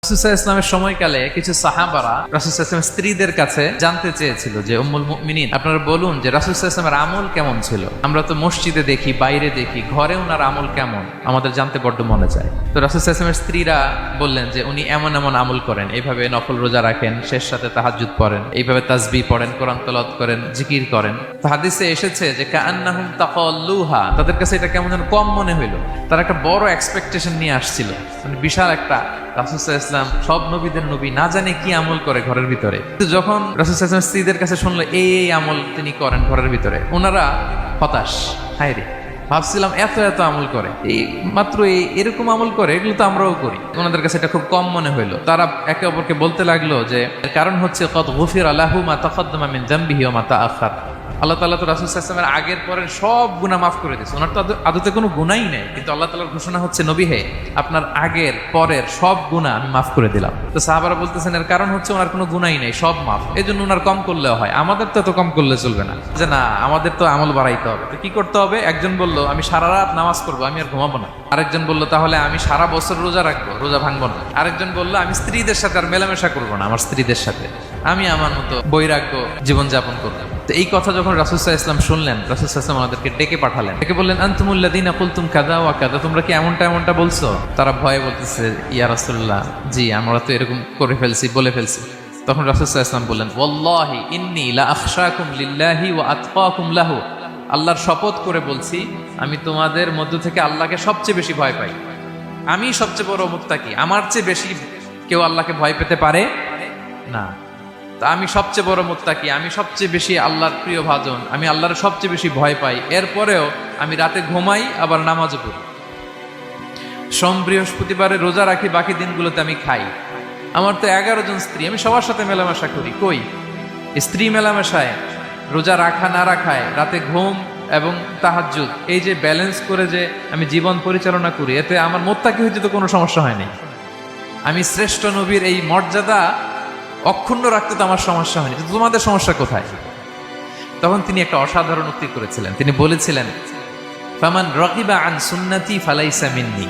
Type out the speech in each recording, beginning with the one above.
রাসূল ইসলামের সময়কালে কিছু সাহাবারা রাসূল ইসলামের স্ত্রীদের কাছে জানতে চেয়েছিল যে উম্মুল মুমিনিন, আপনারা বলুন যে রাসূল ইসলামের আমল কেমন ছিল। আমরা তো মসজিদে দেখি, বাইরে দেখি, ঘরে ওনার আমল কেমন, আমাদের জানতে বড্ড মনে চায়। তো রাসূল ইসলামের স্ত্রীরা বললেন যে উনি এমন এমন আমল করেন, এইভাবে নফল রোজা রাখেন, শেষ সাথে তাহাজ্জুদ পড়েন, এইভাবে তাসবিহ পড়েন, কোরআন তেলাওয়াত করেন, জিকির করেন। তো হাদিসে এসেছে যে কাআন্নাহুম তাকাল্লুহা, তাদের কাছে এটা কেমন যেন কম মনে হইল। তারা একটা বড় এক্সপেকটেশন নিয়ে আসছিল, মানে বিশাল একটা। রাসূল ইসলাম সব নবীদের নবী, না জানে কি আমল করে ঘরের ভিতরে। যখন রাসূল ইসলাম স্ত্রীদের কাছে শুনলো এই আমল তিনি করেন ঘরের ভিতরে, ওনারা হতাশ। হায় রে, ভাবছিলাম এত এত আমল করে, এই মাত্র এরকম আমল করে, এগুলো তো আমরাও করি। ওনাদের কাছে এটা খুব কম মনে হইলো। তারা একে অপরকে বলতে লাগলো যে কারণ হচ্ছে কদ গুফিরা লাহু মা তাকাদ্দামা মিন যামবিহি ওয়া মা তাআখার। আল্লাহ তাআলা তো রাসূল সাল্লাল্লাহু আলাইহি ওয়াসাল্লামের আগের পরের সব গুনাহ মাফ করে দিয়েছে। ওনার তো আদতে কোনো গুনাহই নেই, কিন্তু আল্লাহ তাআলার ঘোষণা হচ্ছে, নবী হে, আপনার আগের পরের সব গুনাহ আমি মাফ করে দিলাম। তো সাহাবারা বলতেছেন এর কারণ হচ্ছে ওনার কোনো গুনাহই নেই, সব মাফ, এজন্য ওনার কম করলেও হয়। আমাদের তো এত কম করলে চলবে না, যে না আমাদের তো আমল বাড়াইতে হবে। তো কি করতে হবে? একজন বলল আমি সারা রাত নামাজ পড়বো, আমি আর ঘুমাবো না। আরেকজন বলল তাহলে আমি সারা বছর রোজা রাখবো, রোজা ভাঙবো না। আরেকজন বলল আমি স্ত্রীদের সাথে আর মেলামেশা করবো না, আমার স্ত্রীদের সাথে আমি আমার মতো বৈরাগ্য জীবনযাপন করবো। তো এই কথা যখন রাসূল সাল্লাল্লাহু আলাইহি ওয়াসাল্লাম শুনলেন, রাসূল সাল্লাল্লাহু আলাইহি ওয়াসাল্লাম আমাদেরকে ডেকে পাঠালেন, ডেকে বললেন আনতুমুল্লাযীনা কুলতুম কাযা ওয়া কাযা, তোমরা কি এমনটা বলছো? তারা ভয়ে বলতেছে ইয়া রাসূলুল্লাহ, জি আমরা তো এরকম করে ফেলছি, বলে ফেলছি। তখন রাসূল সাল্লাল্লাহু আলাইহি ওয়াসাল্লাম বললেন ওয়াল্লাহি ইন্নী লা আখশাকুম লিল্লাহি ওয়া আতকাকুম লাহু, আল্লাহর শপথ করে বলছি, আমি তোমাদের মধ্য থেকে আল্লাহকে সবচেয়ে বেশি ভয় পাই। আমি সবচেয়ে বড় মুত্তাকি, আমার চেয়ে বেশি কেউ আল্লাহকে ভয় পেতে পারে না। তা আমি সবচেয়ে বড় মুত্তাকি, আমি সবচেয়ে বেশি আল্লাহর প্রিয় ভাজন, আমি আল্লাহর সবচেয়ে বেশি ভয় পাই। এরপরেও আমি রাতে ঘুমাই, আবার নামাজও পড়ি। সোম বৃহস্পতিবারে রোজা রাখি, বাকি দিনগুলোতে আমি খাই। আমার তো 11 জন স্ত্রী, আমি সবার সাথে মেলামেশা করি। কই স্ত্রী মেলামেশায়, রোজা রাখা না রাখায়, রাতে ঘুম এবং তাহাজ্জুদ, এই যে ব্যালেন্স করে যে আমি জীবন পরিচালনা করি, এতে আমার মুত্তাকি হইতে তো কোনো সমস্যা হয় নাই। আমি শ্রেষ্ঠ নবীর এই মর্যাদা অক্ষুণ্ণ রাখতে তো আমার সমস্যা হয়নি, তোমাদের সমস্যা কোথায়? তখন তিনি একটা অসাধারণ উক্তি করেছিলেন। তিনি বলেছিলেন ফামান রাগিবা আন সুন্নতি ফালাইসা মিন্নি,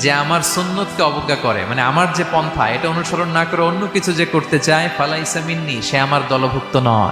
যে আমার সুন্নতকে অবজ্ঞা করে, মানে আমার যে পন্থা এটা অনুসরণ না করে অন্য কিছু যে করতে চায়, ফালাইসা মিন্নি, সে আমার দলভুক্ত নয়।